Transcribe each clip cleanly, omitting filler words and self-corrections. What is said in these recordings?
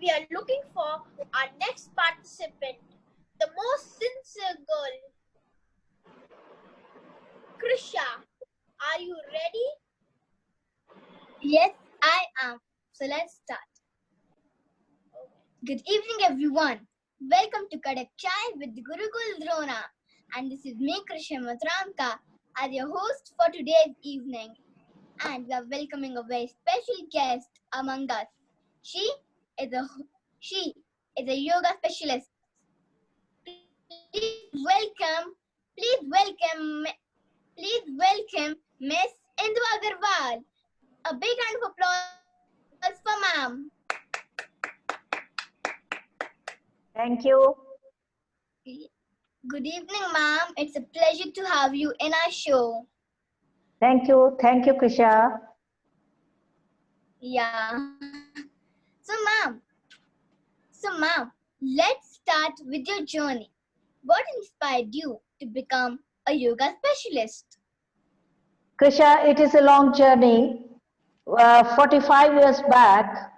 we are looking for our next participant, the most sincere girl, Krisha. Are you ready? Yes, I am. So let's start. Good evening, everyone. Welcome to Kadak Chai with Gurukul Drona. And this is me, Krisha Matramka, as your host for today's evening. And we are welcoming a very special guest among us. She is a yoga specialist. Please welcome Miss Indu Agarwal. A big round of applause for ma'am. Thank you. Good evening, ma'am. It's a pleasure to have you in our show. Thank you, Krisha. Yeah. So ma'am, let's start with your journey. What inspired you to become a yoga specialist? Krisha, it is a long journey. 45 years back,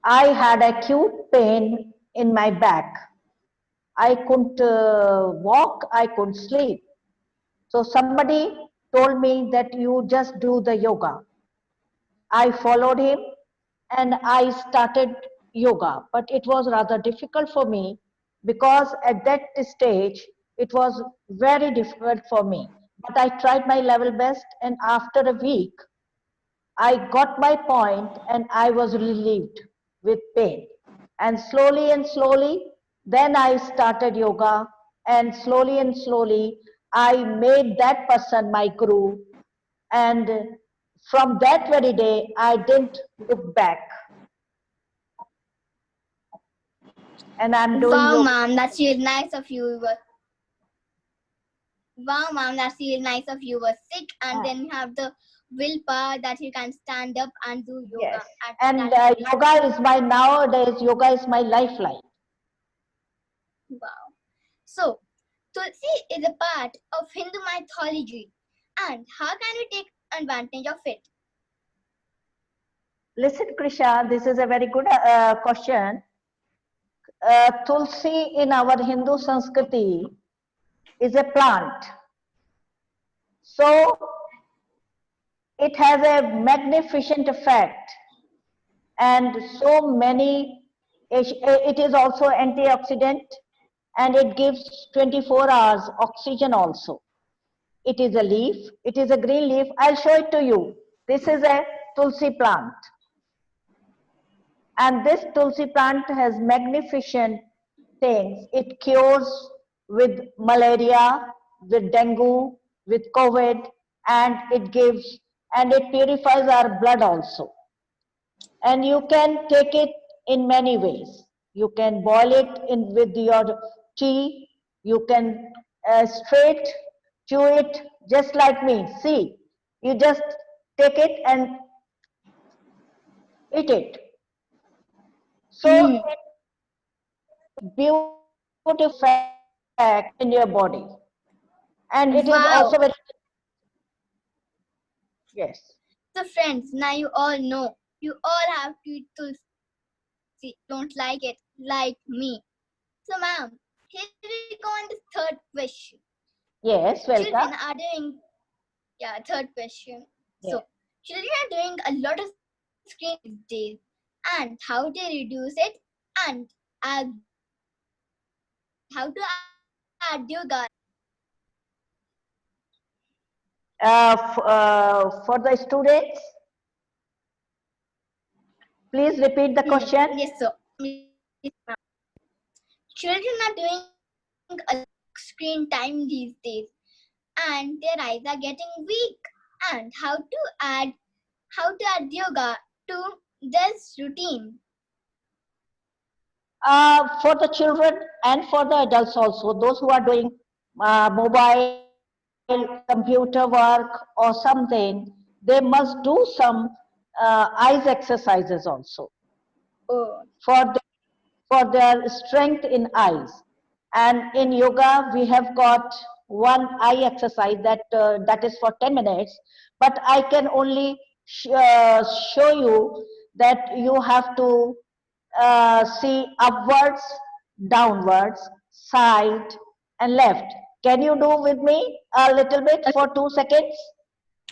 I had acute pain in my back. I couldn't walk, I couldn't sleep. So somebody told me that you just do the yoga. I followed him and I started yoga, but it was rather difficult for me because at that stage it was very difficult for me. But I tried my level best, and after a week I got my point and I was relieved with pain. And slowly, then I started yoga, and slowly, I made that person my guru. And from that very day, I didn't look back. And I'm doing Wow, yoga. ma'am, that's really nice of you. Wow, ma'am, that's really nice of you. You were sick, and then you have the willpower that you can stand up and do yoga. Yes. And yoga is yoga is my lifeline. Wow. So, Tulsi is a part of Hindu mythology, and how can we take advantage of it? Listen, Krisha, this is a very good question. Tulsi in our Hindu Sanskriti is a plant. So it has a magnificent effect, and so many, it is also antioxidant, and it gives 24 hours oxygen also. It is a leaf, it is a green leaf. I'll show it to you. This is a Tulsi plant. And this Tulsi plant has magnificent things. It cures with malaria, with dengue, with COVID, and it purifies our blood also. And you can take it in many ways. You can boil it in with your tea. You can straight chew it just like me. See, you just take it and eat it. So beautiful effect in your body, and it is also very yes. So friends, now you all know. You all have to eat Tulsi. Don't like it, like me. So ma'am, here we go on the third question. Yes, welcome. Children are doing, third question. Yes. So children are doing a lot of screen these days, and how to reduce it, and how to add yoga. For the students, please repeat the question. Yes, sir. Children are doing a screen time these days, and their eyes are getting weak. And how to add yoga to this routine? For the children and for the adults also, those who are doing mobile, computer work or something, they must do some eyes exercises also for their strength in eyes. And in yoga, we have got one eye exercise that is for 10 minutes, but I can only show you that you have to see upwards, downwards, side and left. Can you do with me a little bit for 2 seconds?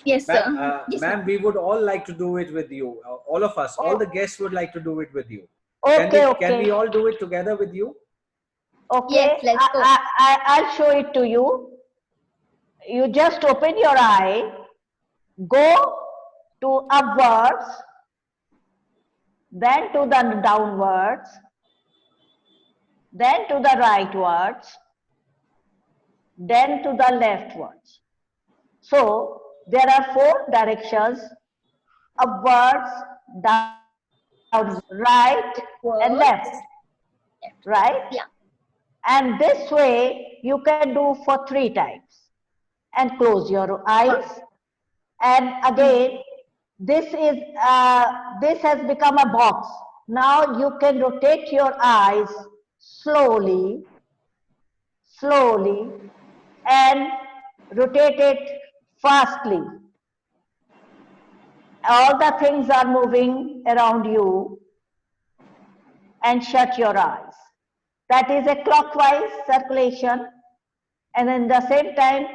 Yes, sir. Yes, Ma'am, we would all like to do it with you. All of us, all the guests would like to do it with you. Okay, Can we okay. all do it together with you? Okay, Yes, let's go. I'll show it to you. You just open your eye, go to upwards, then to the downwards, then to the rightwards, then to the leftwards. So there are 4 directions: upwards, down, right and left, right? Yeah. And this way you can do for 3 times and close your eyes. And again, this has become a box. Now you can rotate your eyes slowly, slowly, and rotate it fastly. All the things are moving around you, and shut your eyes. That is a clockwise circulation, and in the same time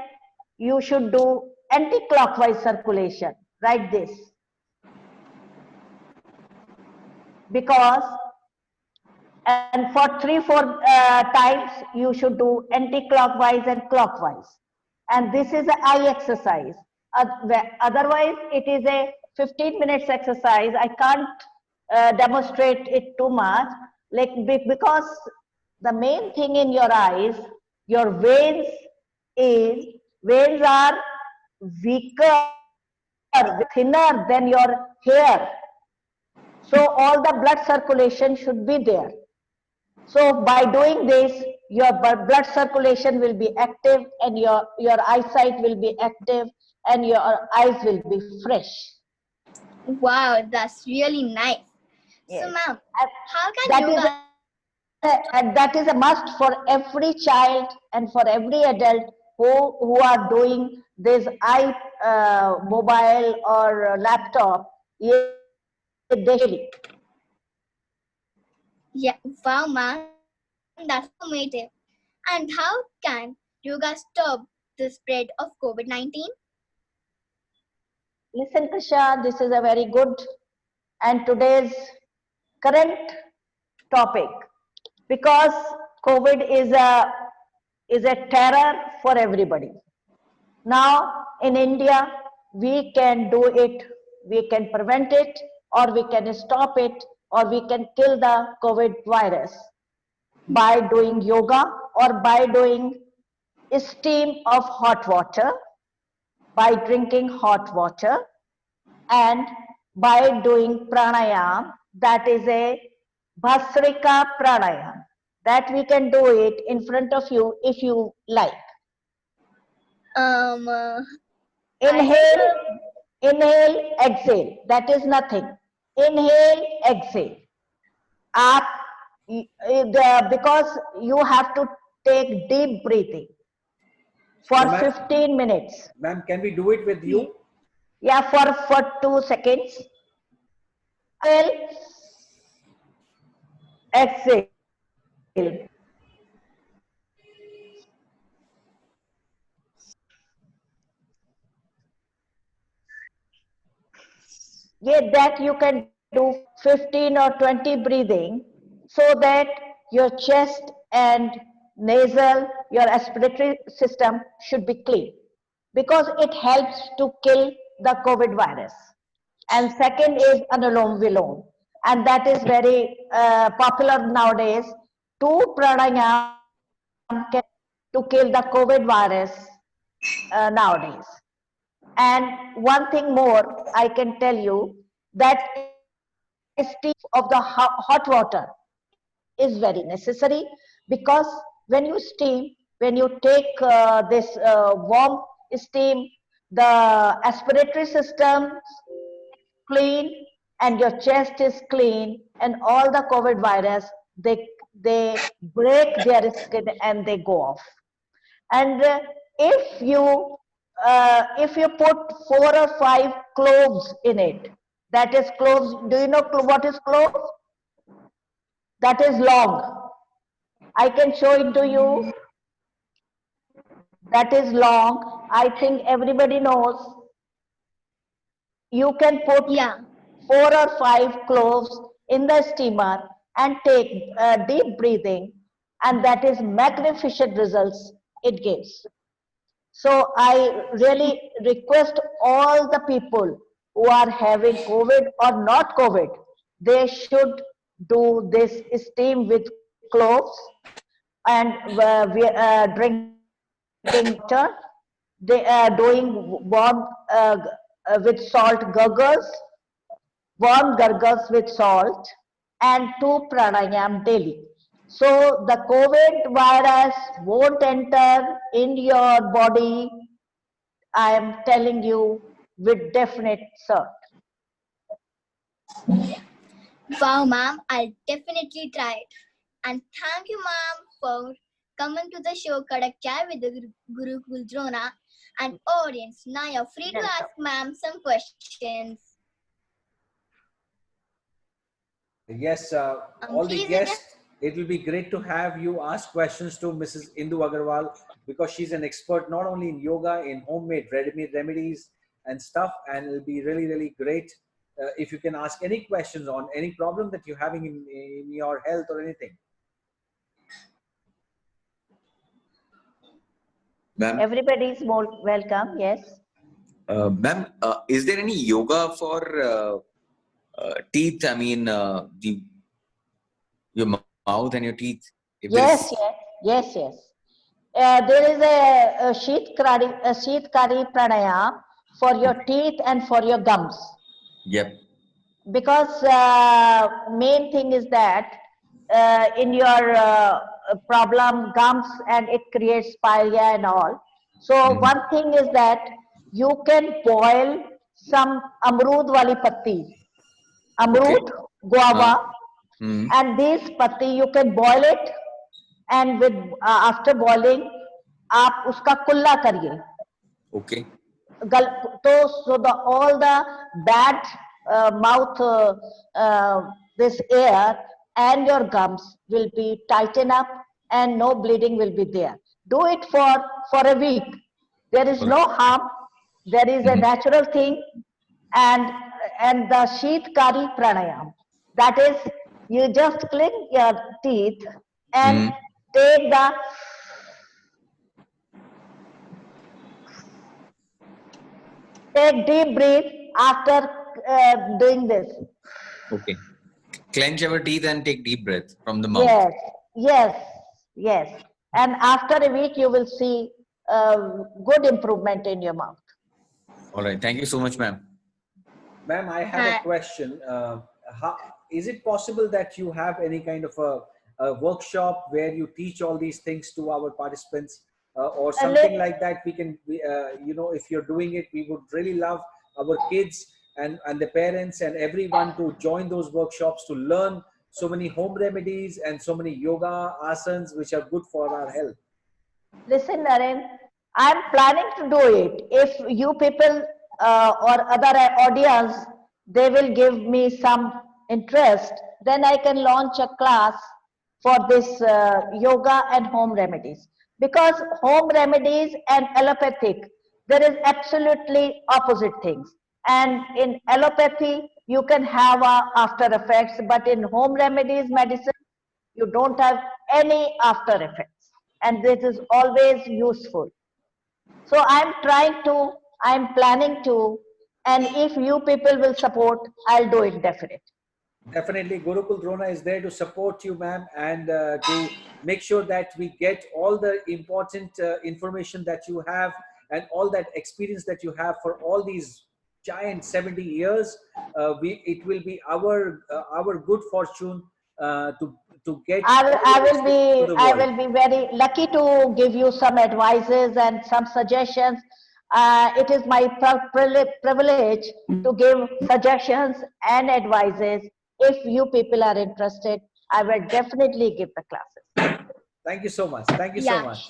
you should do anti-clockwise circulation, like this, because, and for 3-4 times you should do anti-clockwise and clockwise, and this is an eye exercise. Otherwise it is a 15 minutes exercise. I can't demonstrate it too much, like, because the main thing in your eyes, your veins are weaker, thinner than your hair. So all the blood circulation should be there. So by doing this, your blood circulation will be active, and your eyesight will be active, and your eyes will be fresh. Wow, that's really nice. Yes. So, ma'am, And how can that yoga? and that is a must for every child and for every adult who are doing this mobile or laptop. Yes, they should. Yeah, wow, ma'am, that's informative. And how can yoga stop the spread of COVID-19? Listen, Krisha, this is a very good and today's current topic, because COVID is a terror for everybody. Now in India, we can do it, we can prevent it, or we can stop it, or we can kill the COVID virus by doing yoga, or by doing steam of hot water, by drinking hot water, and by doing pranayam. That is a Bhasrika pranayam, that we can do it in front of you if you like. Inhale, inhale, exhale. That is nothing. Inhale, exhale. Because you have to take deep breathing for So, 15 minutes. Ma'am, can we do it with you? Yeah, for 2 seconds. Inhale, exhale. Yeah, that you can do 15 or 20 breathing, so that your chest and nasal, your respiratory system should be clean, because it helps to kill the COVID virus. And second is Anulom Vilom, and that is very popular nowadays. 2 pranayam can to kill the COVID virus nowadays. And one thing more, I can tell you that steam of the hot water is very necessary, because when you steam, when you take this warm steam, the respiratory system clean, and your chest is clean, and all the COVID virus, they break their skin and they go off. And if you put 4 or 5 cloves in it, that is cloves. Do you know what is clove? That is long. I can show it to you. That is long. I think everybody knows. You can put Yeah. 4 or 5 cloves in the steamer and take deep breathing, and that is magnificent results it gives. So I really request all the people who are having COVID or not COVID, they should do this steam with cloves and drinking water. They are doing warm with salt gurgles, warm gurgles with salt, and 2 pranayam daily. So the COVID virus won't enter in your body, I am telling you with definite cert. Wow, ma'am, I'll definitely try it. And thank you, ma'am, for coming to the show Kadak Chai with the Gurukul Drona. And audience, now you're free to ask ma'am some questions. Yes, all the Please, guests, it will be great to have you ask questions to Mrs. Indu Agarwal, because she's an expert not only in yoga, in homemade remedies and stuff, and it'll be really, really great if you can ask any questions on any problem that you're having in your health or anything. Ma'am, Everybody is more welcome, yes. ma'am, is there any yoga for teeth? I mean, your mouth and your teeth. If Yes, there's- yes, yes, yes. There is a Sheetkari pranayam for your teeth and for your gums. Yep. Because main thing is that in your problem gums, and it creates pyorrhea and all. So one thing is that you can boil some amrud wali patti, amrud, guava, Hmm. and this patti you can boil it, and with after boiling आप उसका कुल्ला करिए. Okay. So the all the bad mouth this air and your gums will be tighten up, and no bleeding will be there. Do it for a week. There is no harm. There is a natural thing. And the Sheetkari pranayam, that is, you just clean your teeth and take the take deep breath after doing this. Okay. Clench our teeth and take deep breath from the mouth. Yes, yes, yes. And after a week, you will see good improvement in your mouth. All right. Thank you so much, ma'am. Ma'am, I have a question. Is it possible that you have any kind of a workshop where you teach all these things to our participants, or something like that? We can, if you're doing it, we would really love our kids and the parents and everyone to join those workshops to learn so many home remedies and so many yoga asanas which are good for our health. Listen, Naren, I'm planning to do it. If you people or other audience, they will give me some interest, then I can launch a class for this yoga and home remedies. Because home remedies and allopathic, there is absolutely opposite things. And in allopathy, you can have after effects, but in home remedies medicine, you don't have any after effects. And this is always useful. So I'm planning to, and if you people will support, I'll do it definitely. Definitely, Gurukul Drona is there to support you, ma'am, and to make sure that we get all the important information that you have and all that experience that you have for all these giant 70 years. It will be our good fortune to get. I will be very lucky to give you some advices and some suggestions. It is my privilege to give suggestions and advices. If you people are interested, I will definitely give the classes. Thank you so much. Thank you so much.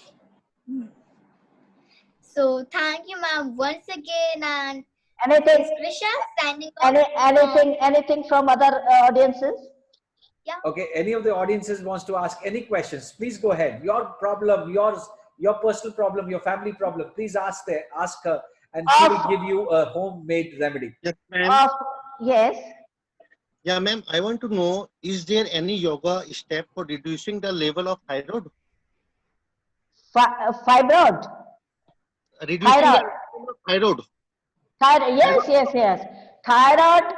So thank you, ma'am, once again. And Anything, Krisha signing off. anything from other audiences? Yeah. Okay, any of the audiences wants to ask any questions, please go ahead. Your problem, your personal problem, your family problem, please ask her, and she will give you a homemade remedy. Yes, ma'am. Yes. Yeah, ma'am. I want to know, is there any yoga step for reducing the level of thyroid? Fibroid. Reducing the Thyroid. level of thyroid. Thyroid. Yes, yes, yes. Thyroid,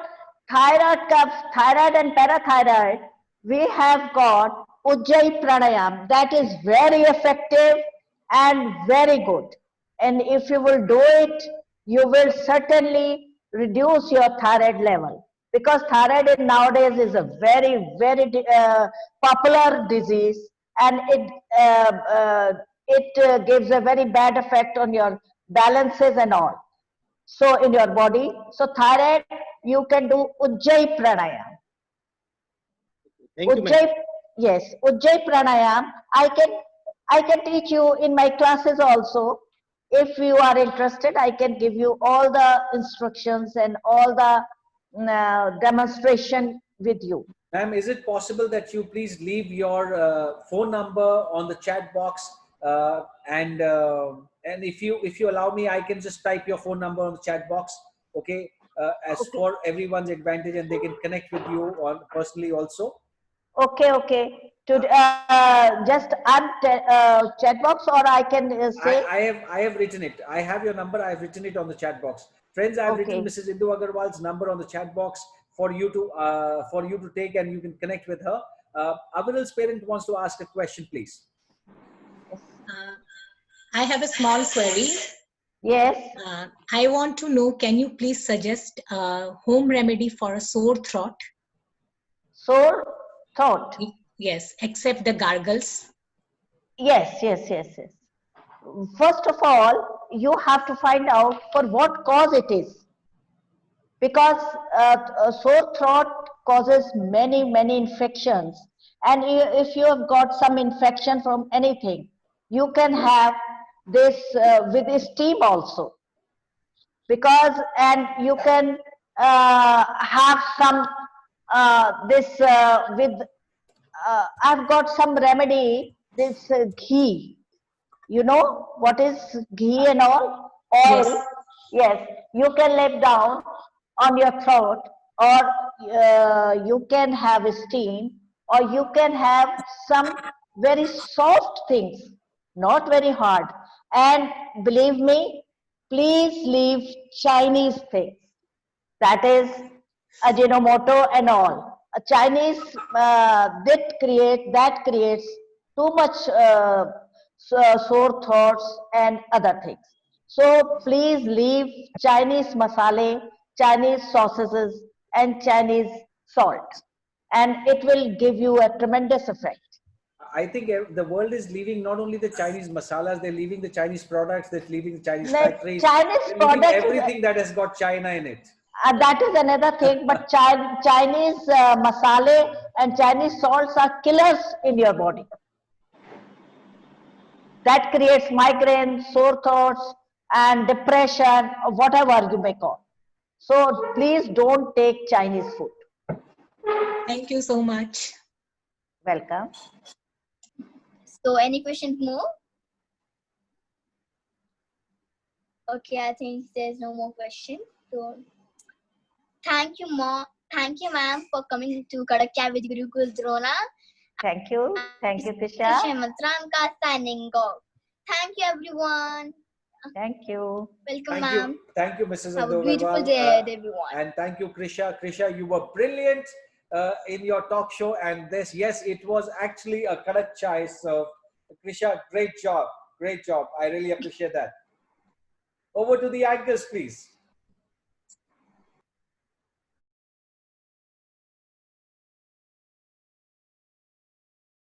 thyroid and parathyroid. We have got Ujjayi Pranayam. That is very effective and very good. And if you will do it, you will certainly reduce your thyroid level. Because thyroid nowadays is a very, very popular disease, and it gives a very bad effect on your balances and all. So in your body, so thyroid, you can do Ujjayi Pranayam. Thank you, ma'am. Ujjayi, yes, Ujjayi Pranayam. I can teach you in my classes also. If you are interested, I can give you all the instructions and all the demonstration with you. Ma'am, is it possible that you please leave your phone number on the chat box, and if you allow me, I can just type your phone number on the chat box, okay, as Okay. for everyone's advantage, and they can connect with you on personally also. Okay, okay. To just add chat box, or I can say. I have written it. I have your number. I have written it on the chat box. Friends, I have written Okay. Mrs. Indu Agarwal's number on the chat box for you to take, and you can connect with her. Avilal's parent wants to ask a question, please. I have a small query. Yes. I want to know, can you please suggest a home remedy for a sore throat? Sore throat. Yes, except the gargles. Yes, yes, yes, yes. First of all, you have to find out for what cause it is. Because a sore throat causes many infections. And if you have got some infection from anything, you can have this with steam also. Because, and you can have some I've got some remedy, this ghee. You know what is ghee and all? Oil. Yes. Yes, you can lay down on your throat, or you can have a steam, or you can have some very soft things, not very hard. And believe me, please leave Chinese things. That is Ajinomoto and all. A Chinese that creates too much sore throats and other things. So please leave Chinese masale, Chinese sausages, and Chinese salt, and it will give you a tremendous effect. I think the world is leaving not only the Chinese masalas, they're leaving the Chinese products, they're leaving the Chinese Like factories, Chinese they're leaving products, everything that has got China in it. that is another thing, but Chinese masale and Chinese salts are killers in your body. That creates migraine, sore throats, and depression, or whatever you may call. So please don't take Chinese food. Thank you so much. Welcome. So any questions more? Okay, I think there's no more question. So thank you, ma'am. Thank you, ma'am, for coming to Kadak Chai with Gurukul Drona. Thank you. Thank you, Krisha. Krisha Matranka signing off. Thank you, everyone. Thank you. Welcome, ma'am. Thank you, Mrs. Have a Indu beautiful Agarwal, day, everyone. and thank you, Krisha. Krisha, you were brilliant in your talk show, and yes, it was actually a Kadak Chai. So, Krisha, great job, great job. I really appreciate that. Over to the anchors, please.